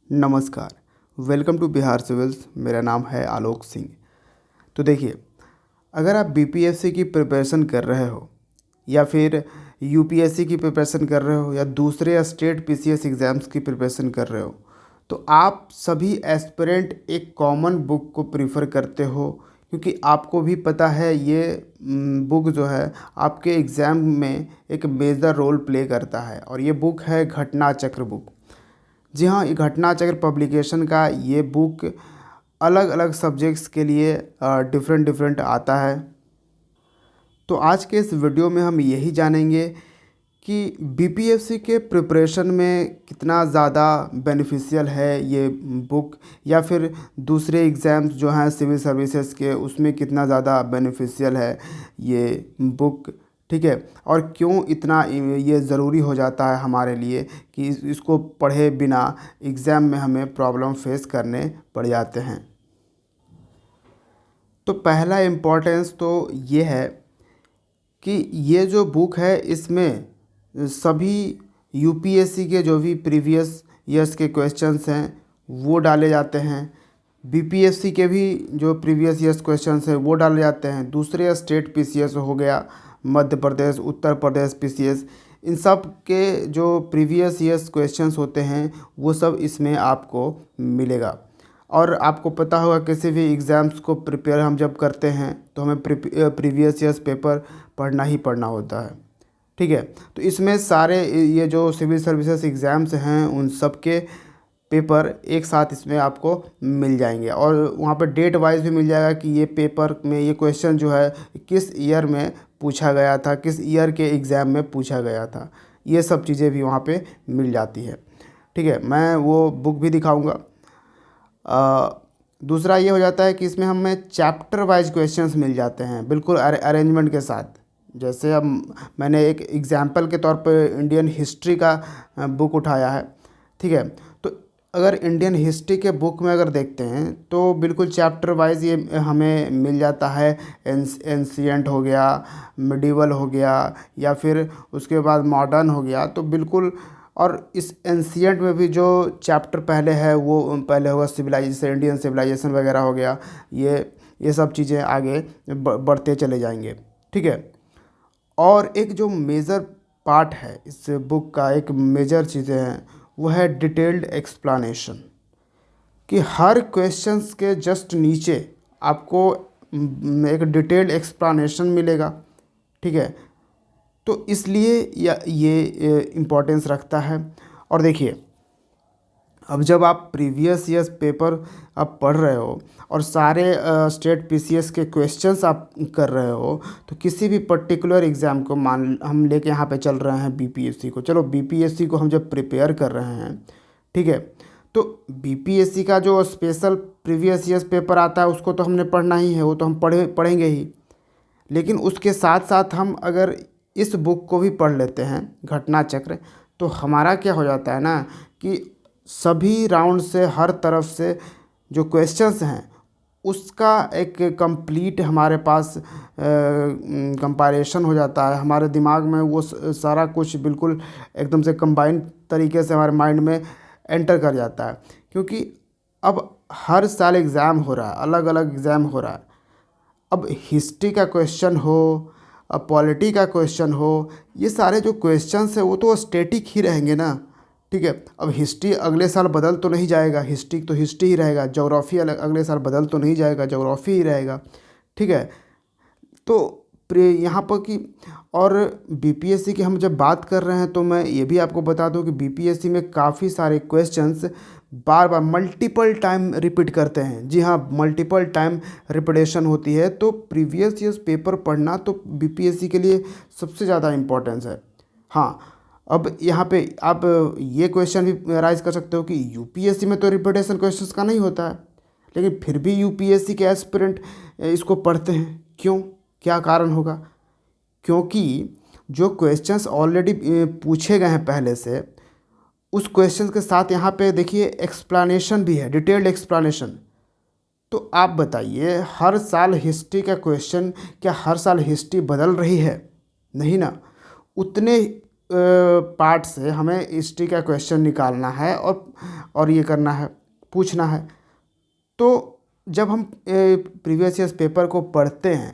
नमस्कार। Welcome to Bihar civils. मेरा नाम है आलोक सिंह। तो देखिए, अगर आप बीपीएससी की प्रिपरेशन कर रहे हो या फिर यूपीएससी की प्रिपरेशन कर रहे हो या दूसरे स्टेट पीसीएस एग्ज़ाम्स की प्रिपरेशन कर रहे हो, तो आप सभी एस्पिरेंट एक कॉमन बुक को प्रीफर करते हो, क्योंकि आपको भी पता है ये बुक जो है आपके एग्ज़ाम में एक मेजर रोल प्ले करता है। और ये बुक है घटना चक्र बुक। जी हाँ, ये घटना चक्र पब्लिकेशन का ये बुक अलग अलग सब्जेक्ट्स के लिए डिफरेंट डिफरेंट आता है। तो आज के इस वीडियो में हम यही जानेंगे कि बीपीएससी के प्रिपरेशन में कितना ज़्यादा बेनिफिशियल है ये बुक, या फिर दूसरे एग्ज़ाम्स जो हैं सिविल सर्विसेज के उसमें कितना ज़्यादा बेनिफिशियल है ये बुक। ठीक है, और क्यों इतना ये ज़रूरी हो जाता है हमारे लिए कि इसको पढ़े बिना एग्ज़ाम में हमें प्रॉब्लम फेस करने पड़ जाते हैं। तो पहला इम्पोर्टेंस तो ये है कि ये जो बुक है इसमें सभी यूपीएससी के जो भी प्रीवियस ईयर्स के क्वेश्चंस हैं वो डाले जाते हैं। बीपीएससी के भी जो प्रीवियस ईयर्स क्वेश्चंस हैं वो डाले जाते हैं। दूसरे स्टेट पीसीएस हो गया, मध्य प्रदेश, उत्तर प्रदेश पीसीएस, इन सब के जो प्रीवियस ईयर्स क्वेश्चंस होते हैं वो सब इसमें आपको मिलेगा। और आपको पता होगा किसी भी एग्ज़ाम्स को प्रिपेयर हम जब करते हैं तो हमें प्रीवियस ईयर्स पेपर पढ़ना ही पढ़ना होता है। ठीक है, तो इसमें सारे ये जो सिविल सर्विसेज एग्ज़ाम्स हैं उन सब के पेपर एक साथ इसमें आपको मिल जाएंगे, और वहाँ पर डेट वाइज भी मिल जाएगा कि ये पेपर में ये क्वेश्चन जो है किस ईयर में पूछा गया था, किस ईयर के एग्ज़ाम में पूछा गया था। ये सब चीज़ें भी वहाँ पे मिल जाती है। ठीक है, मैं वो बुक भी दिखाऊंगा। दूसरा ये हो जाता है कि इसमें हमें चैप्टर वाइज क्वेश्चंस मिल जाते हैं बिल्कुल अरेंजमेंट के साथ। जैसे अब मैंने एक एग्जांपल के तौर पे इंडियन हिस्ट्री का बुक उठाया है। ठीक है, तो अगर इंडियन हिस्ट्री के बुक में अगर देखते हैं तो बिल्कुल चैप्टर वाइज ये हमें मिल जाता है। एंशियंट हो गया, मिडिवल हो गया, या फिर उसके बाद मॉडर्न हो गया, तो बिल्कुल। और इस एंशियंट में भी जो चैप्टर पहले है वो पहले होगा सिविलाइजेशन, इंडियन सिविलाइजेशन वगैरह हो गया। ये सब चीज़ें आगे बढ़ते चले जाएंगे। ठीक है, और एक जो मेजर पार्ट है इस बुक का, एक मेजर चीज़ें हैं वो है डिटेल्ड एक्सप्लानेशन, कि हर क्वेश्चंस के जस्ट नीचे आपको एक डिटेल्ड एक्सप्लानेशन मिलेगा। ठीक है, तो इसलिए ये इम्पोर्टेंस रखता है। और देखिए, अब जब आप प्रीवियस ईयर्स पेपर आप पढ़ रहे हो और सारे स्टेट पीसीएस के क्वेश्चंस आप कर रहे हो, तो किसी भी पर्टिकुलर एग्ज़ाम को मान हम लेके यहाँ पे चल रहे हैं बीपीएससी को। चलो, बीपीएससी को हम जब प्रिपेयर कर रहे हैं, ठीक है, तो बीपीएससी का जो स्पेशल प्रीवियस ईयर्स पेपर आता है उसको तो हमने पढ़ना ही है, वो तो हम पढ़ेंगे ही। लेकिन उसके साथ साथ हम अगर इस बुक को भी पढ़ लेते हैं, घटना चक्र, तो हमारा क्या हो जाता है ना कि सभी राउंड से, हर तरफ से जो क्वेश्चंस हैं उसका एक कंप्लीट हमारे पास कंपैरिजन हो जाता है। हमारे दिमाग में वो सारा कुछ बिल्कुल एकदम से कंबाइन तरीके से हमारे माइंड में एंटर कर जाता है, क्योंकि अब हर साल एग्ज़ाम हो रहा है, अलग अलग एग्ज़ाम हो रहा है। अब हिस्ट्री का क्वेश्चन हो, अब पॉलिटी का क्वेश्चन हो, ये सारे जो क्वेश्चंस हैं वो तो स्टैटिक ही रहेंगे ना। ठीक है, अब हिस्ट्री अगले साल बदल तो नहीं जाएगा, हिस्ट्री तो हिस्ट्री ही रहेगा। ज्योग्राफी अगले साल बदल तो नहीं जाएगा, ज्योग्राफी ही रहेगा। ठीक है, तो यहाँ पर कि, और बीपीएससी की हम जब बात कर रहे हैं तो मैं ये भी आपको बता दूं कि बीपीएससी में काफ़ी सारे क्वेश्चंस बार बार मल्टीपल टाइम रिपीट करते हैं। जी हाँ, मल्टीपल टाइम रिपीटेशन होती है। तो प्रीवियस ईयर्स पेपर पढ़ना तो बीपीएससी के लिए सबसे ज़्यादा इम्पोर्टेंस है। हाँ, अब यहाँ पे आप ये क्वेश्चन भी राइज कर सकते हो कि यूपीएससी में तो रिपीटेशन क्वेश्चंस का नहीं होता है, लेकिन फिर भी यूपीएससी के एस्पिरेंट इसको पढ़ते हैं। क्यों? क्या कारण होगा? क्योंकि जो क्वेश्चंस ऑलरेडी पूछे गए हैं पहले से, उस क्वेश्चन के साथ यहाँ पे देखिए एक्सप्लेनेशन भी है, डिटेल्ड एक्सप्लेनेशन। तो आप बताइए, हर साल हिस्ट्री का क्वेश्चन, क्या हर साल हिस्ट्री बदल रही है? नहीं ना। उतने पार्ट से हमें हिस्ट्री का क्वेश्चन निकालना है और ये करना है, पूछना है। तो जब हम प्रीवियस ईयर्स पेपर को पढ़ते हैं,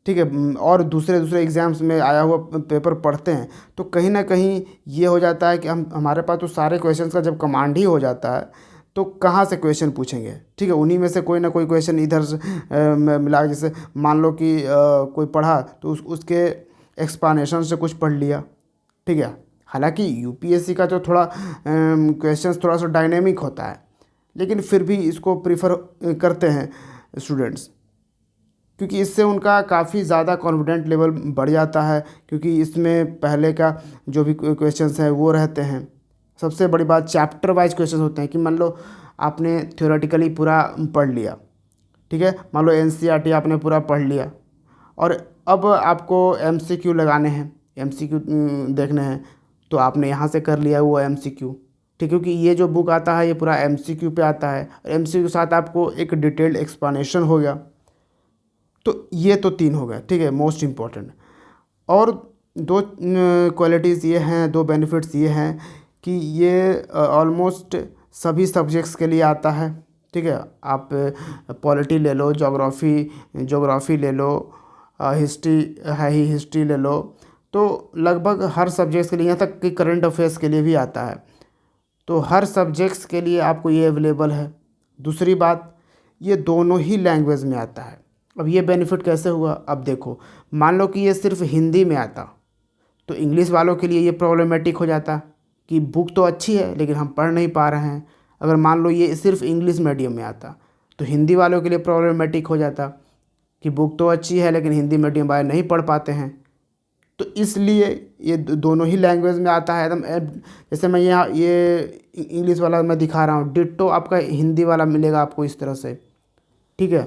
ठीक है, और दूसरे दूसरे एग्ज़ाम्स में आया हुआ पेपर पढ़ते हैं, तो कहीं ना कहीं ये हो जाता है कि हमारे पास तो सारे क्वेश्चंस का जब कमांड ही हो जाता है, तो कहाँ से क्वेश्चन पूछेंगे। ठीक है, उन्हीं में से कोई ना कोई क्वेश्चन इधर से मिला, जैसे मान लो कि कोई पढ़ा तो उसके एक्सप्लेनेशन से कुछ पढ़ लिया। ठीक है, हालांकि यूपीएससी का जो थोड़ा क्वेश्चंस थोड़ा सा डायनेमिक होता है, लेकिन फिर भी इसको प्रीफर करते हैं स्टूडेंट्स, क्योंकि इससे उनका काफ़ी ज़्यादा कॉन्फिडेंट लेवल बढ़ जाता है, क्योंकि इसमें पहले का जो भी क्वेश्चंस हैं वो रहते हैं। सबसे बड़ी बात चैप्टर वाइज क्वेश्चंस होते हैं कि मान लो आपने थ्योरेटिकली पूरा पढ़ लिया, ठीक है, मान लो एनसीईआरटी आपने पूरा पढ़ लिया और अब आपको एमसीक्यू लगाने हैं, एमसीक्यू देखने हैं, तो आपने यहाँ से कर लिया वो एमसीक्यू। ठीक, क्योंकि ये जो बुक आता है ये पूरा एमसीक्यू पे आता है, एमसीक्यू के साथ आपको एक डिटेल्ड एक्सप्लेनेशन हो गया। तो ये तो 3 हो गए, ठीक है, मोस्ट इम्पॉर्टेंट। और 2 क्वालिटीज़ ये हैं, 2 बेनिफिट्स ये हैं कि ये ऑलमोस्ट सभी सब्जेक्ट्स के लिए आता है। ठीक है, आप पॉलिटी ले लो, जोग्राफ़ी ले लो, हिस्ट्री है ही, हिस्ट्री ले लो, तो लगभग हर सब्जेक्ट्स के लिए, यहाँ तक कि करंट अफेयर्स के लिए भी आता है। तो हर सब्जेक्ट्स के लिए आपको ये अवेलेबल है। दूसरी बात, ये दोनों ही लैंग्वेज में आता है। अब ये बेनिफिट कैसे हुआ, अब देखो, मान लो कि ये सिर्फ हिंदी में आता तो इंग्लिश वालों के लिए ये प्रॉब्लमेटिक हो जाता कि बुक तो अच्छी है लेकिन हम पढ़ नहीं पा रहे हैं। अगर मान लो ये सिर्फ इंग्लिश मीडियम में आता तो हिंदी वालों के लिए प्रॉब्लमेटिक हो जाता कि बुक तो अच्छी है लेकिन हिंदी मीडियम वाले नहीं पढ़ पाते हैं। तो इसलिए ये दोनों ही लैंग्वेज में आता है एकदम। जैसे मैं यहाँ ये इंग्लिश वाला मैं दिखा रहा हूँ, डिट्टो आपका हिंदी वाला मिलेगा आपको इस तरह से। ठीक है,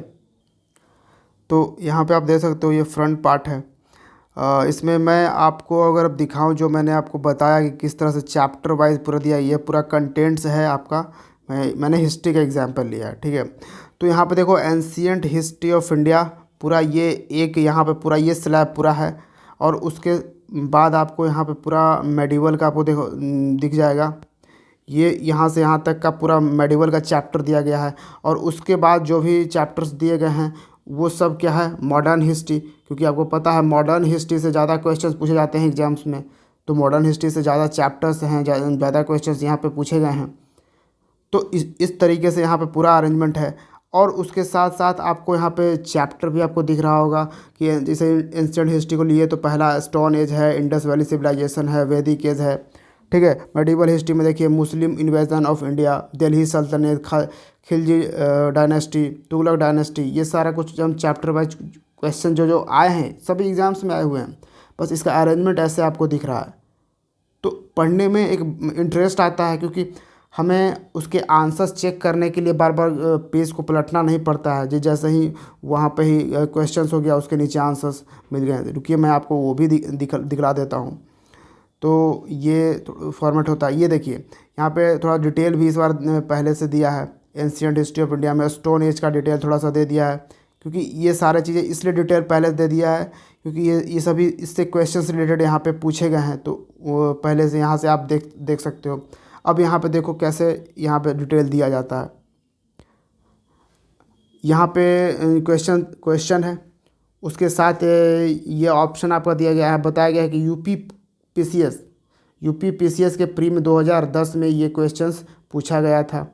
तो यहाँ पे आप देख सकते हो ये फ्रंट पार्ट है। इसमें मैं आपको अगर अब दिखाऊं, जो मैंने आपको बताया कि किस तरह से चैप्टर वाइज पूरा दिया, ये पूरा कंटेंट्स है आपका। मैंने हिस्ट्री का एग्जांपल लिया है। ठीक है, तो यहाँ पे देखो एंशियंट हिस्ट्री ऑफ इंडिया, पूरा ये एक यहाँ पे पूरा ये स्लैब पूरा है। और उसके बाद आपको यहाँ पे पूरा मेडिवल का आपको देखो दिख जाएगा। ये यहाँ से यहाँ तक का पूरा मेडिवल का चैप्टर दिया गया है। और उसके बाद जो भी चैप्टर्स दिए गए हैं वो सब क्या है, मॉडर्न हिस्ट्री, क्योंकि आपको पता है मॉडर्न हिस्ट्री से ज़्यादा क्वेश्चंस पूछे जाते हैं एग्जाम्स में। तो मॉडर्न हिस्ट्री से ज़्यादा चैप्टर्स हैं, ज़्यादा क्वेश्चंस यहाँ पे पूछे गए हैं। तो इस तरीके से यहाँ पे पूरा अरेंजमेंट है। और उसके साथ साथ आपको यहाँ पे चैप्टर भी आपको दिख रहा होगा कि जैसे एंशिएंट हिस्ट्री को लिए तो पहला स्टोन एज है, इंडस वैली सिविलाइजेशन है, वैदिक एज है। ठीक है, मेडिवल हिस्ट्री में देखिए मुस्लिम इन्वेजन ऑफ इंडिया, दिल्ली सल्तनत, खिलजी डायनेस्टी, तुगलक डायनेस्टी, ये सारा कुछ हम चैप्टर वाइज क्वेश्चन जो आए हैं सभी एग्जाम्स में आए हुए हैं। बस इसका अरेंजमेंट ऐसे आपको दिख रहा है। तो पढ़ने में एक इंटरेस्ट आता है, क्योंकि हमें उसके आंसर्स चेक करने के लिए बार बार पेज को पलटना नहीं पड़ता है। जैसे ही वहाँ पे ही क्वेश्चंस हो गया, उसके नीचे आंसर्स मिल गए। रुकिए मैं आपको वो भी दिखला देता हूँ। तो ये फॉर्मेट होता है, ये देखिए यहाँ पे थोड़ा डिटेल भी इस बार पहले से दिया है। एंशिएंट हिस्ट्री ऑफ इंडिया में स्टोन एज का डिटेल थोड़ा सा दे दिया है, क्योंकि ये सारी चीज़ें इसलिए डिटेल पहले से दे दिया है क्योंकि ये सभी इससे क्वेश्चन रिलेटेड यहाँ पे पूछे गए हैं। तो वो पहले से यहाँ से आप देख सकते हो। अब यहाँ पे देखो कैसे यहाँ पे डिटेल दिया जाता है। यहाँ पे क्वेश्चन है, उसके साथ ये ऑप्शन आपका दिया गया है, बताया गया है कि यूपी पीसीएस के प्री में 2010 में ये क्वेश्चंस पूछा गया था।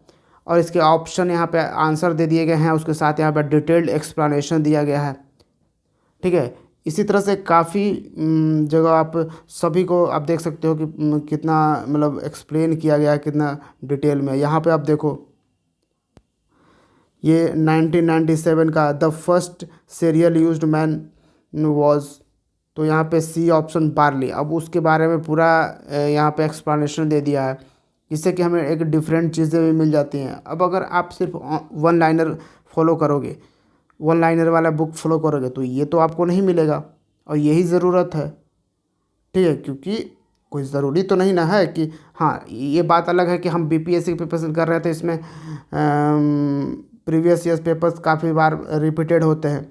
और इसके ऑप्शन यहाँ पे आंसर दे दिए गए हैं, उसके साथ यहाँ पे डिटेल्ड एक्सप्लेनेशन दिया गया है। ठीक है, इसी तरह से काफ़ी जगह आप सभी को आप देख सकते हो कि कितना मतलब एक्सप्लेन किया गया है, कितना डिटेल में। यहाँ पे आप देखो ये 1997 का the first serial used man was, तो यहाँ पे सी ऑप्शन बार्ली। अब उसके बारे में पूरा यहाँ पे एक्सप्लेनेशन दे दिया है, जिससे कि हमें एक डिफरेंट चीज़ें भी मिल जाती हैं। अब अगर आप सिर्फ वन लाइनर फॉलो करोगे, वन लाइनर वाला बुक फॉलो करोगे, तो ये तो आपको नहीं मिलेगा, और यही ज़रूरत है। ठीक है, क्योंकि कोई ज़रूरी तो नहीं ना है कि हाँ, ये बात अलग है कि हम बीपीएससी के पेपर्स कर रहे थे, इसमें प्रीवियस ईयर्स पेपर्स काफ़ी बार रिपीटेड होते हैं।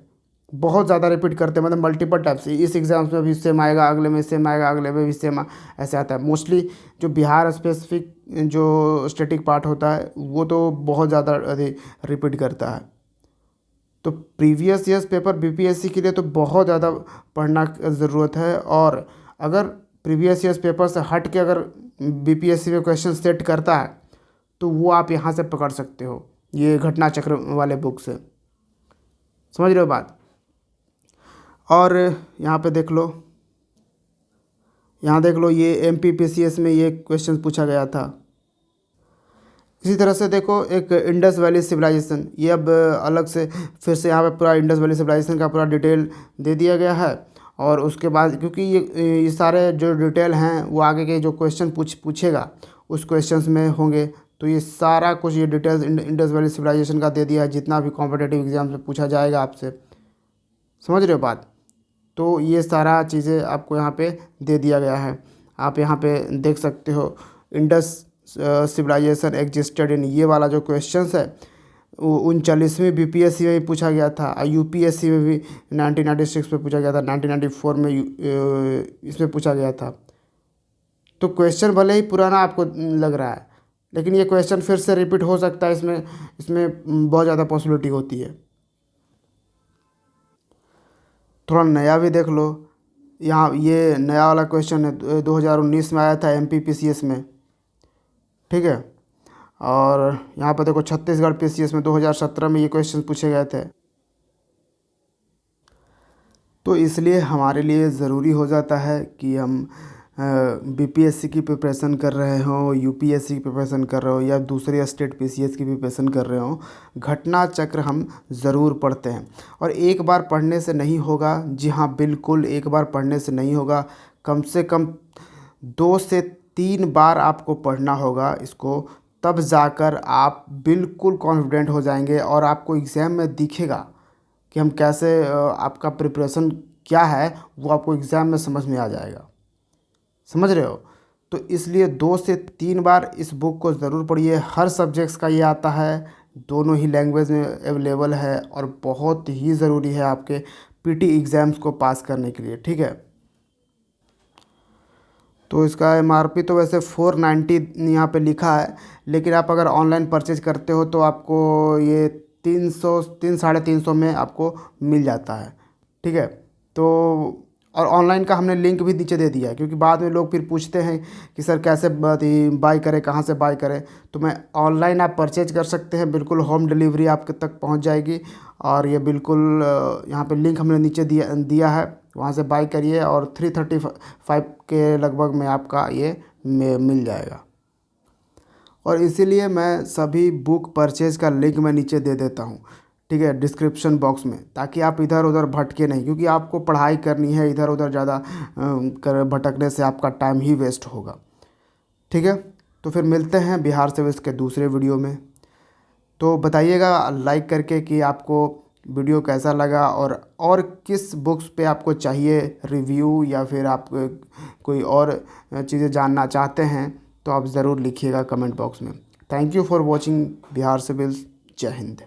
बहुत ज़्यादा रिपीट करते हैं, मतलब मल्टीपल टाइप से। इस एग्ज़ाम्स में भी सेम आएगा, अगले में सेम आएगा, अगले में भी सेम ऐसे आता है। मोस्टली जो बिहार स्पेसिफिक जो स्टैटिक पार्ट होता है वो तो बहुत ज़्यादा रिपीट करता है। तो प्रीवियस ईयर्स पेपर बीपीएससी के लिए तो बहुत ज़्यादा पढ़ना ज़रूरत है। और अगर प्रीवियस ईयर्स पेपर से हट के अगर बीपीएससी में क्वेश्चन सेट करता है तो वो आप यहाँ से पकड़ सकते हो, ये घटना चक्र वाले बुक से। समझ रहे हो बात। और यहाँ पे देख लो, यहाँ देख लो, ये एमपीपीसीएस में ये क्वेश्चन पूछा गया था। इसी तरह से देखो एक इंडस वैली सिविलाइजेशन, ये अब अलग से फिर से यहाँ पे पूरा इंडस वैली सिविलाइजेशन का पूरा डिटेल दे दिया गया है। और उसके बाद क्योंकि ये सारे जो डिटेल हैं वो आगे के जो क्वेश्चन पूछेगा उस क्वेश्चंस में होंगे, तो ये सारा कुछ ये डिटेल्स इंडस वैली सिविलाइजेशन का दे दिया है, जितना भी कॉम्पिटेटिव एग्जाम में पूछा जाएगा आपसे। समझ रहे हो बात। तो ये सारा चीज़ें आपको यहाँ पे दे दिया गया है, आप यहाँ पे देख सकते हो। इंडस सिविलाइजेशन एग्जिस्टेड इन, ये वाला जो क्वेश्चंस है वो 39वीं बीपीएससी में भी पूछा गया था, और यूपीएससी में भी 1996 में पूछा गया था, 1994 में इसमें पूछा गया था। तो क्वेश्चन भले ही पुराना आपको लग रहा है, लेकिन ये क्वेश्चन फिर से रिपीट हो सकता है, इसमें इसमें बहुत ज़्यादा पॉसिबिलिटी होती है। थोड़ा नया भी देख लो, यहाँ ये नया वाला क्वेश्चन है 2019 में आया था एमपीपीसीएस में, ठीक है। और यहाँ पर देखो छत्तीसगढ़ पीसीएस में 2017 में ये क्वेश्चन पूछे गए थे। तो इसलिए हमारे लिए ज़रूरी हो जाता है कि हम बीपीएससी की प्रिपरेशन कर रहे हों, यूपीएससी की प्रिपरेशन कर रहे हो, या दूसरे स्टेट पीसीएस की प्रिपरेशन कर रहे हो, घटना चक्र हम ज़रूर पढ़ते हैं। और एक बार पढ़ने से नहीं होगा, जी हाँ बिल्कुल, एक बार पढ़ने से नहीं होगा, कम से कम 2 से 3 बार आपको पढ़ना होगा इसको, तब जाकर आप बिल्कुल कॉन्फिडेंट हो जाएंगे और आपको एग्ज़ाम में दिखेगा कि हम कैसे आपका प्रिपरेशन क्या है, वो आपको एग्ज़ाम में समझ में आ जाएगा। समझ रहे हो। तो इसलिए 2 से 3 बार इस बुक को ज़रूर पढ़िए। हर सब्जेक्ट्स का ये आता है, दोनों ही लैंग्वेज में अवेलेबल है, और बहुत ही ज़रूरी है आपके पीटी एग्ज़ाम्स को पास करने के लिए, ठीक है। तो इसका एमआरपी तो वैसे 490 यहाँ पे लिखा है, लेकिन आप अगर ऑनलाइन परचेज करते हो तो आपको ये 300 में आपको मिल जाता है, ठीक है। तो और ऑनलाइन का हमने लिंक भी नीचे दे दिया है, क्योंकि बाद में लोग फिर पूछते हैं कि सर कैसे बाई करें, कहाँ से बाई करें। तो मैं ऑनलाइन आप परचेज कर सकते हैं, बिल्कुल होम डिलीवरी आपके तक पहुँच जाएगी। और ये बिल्कुल यहाँ पे लिंक हमने नीचे दिया है, वहाँ से बाई करिए और 335 के लगभग में आपका ये मिल जाएगा। और इसीलिए मैं सभी बुक परचेज़ का लिंक मैं नीचे दे देता हूँ, ठीक है, डिस्क्रिप्शन बॉक्स में, ताकि आप इधर उधर भटके नहीं, क्योंकि आपको पढ़ाई करनी है, इधर उधर ज़्यादा भटकने से आपका टाइम ही वेस्ट होगा, ठीक है। तो फिर मिलते हैं बिहार सिविल्स के दूसरे वीडियो में। तो बताइएगा लाइक करके कि आपको वीडियो कैसा लगा, और किस बुक्स पे आपको चाहिए रिव्यू, या फिर आप कोई और चीज़ें जानना चाहते हैं तो आप ज़रूर लिखिएगा कमेंट बॉक्स में। Thank you for watching Bihar civils. जय हिंद।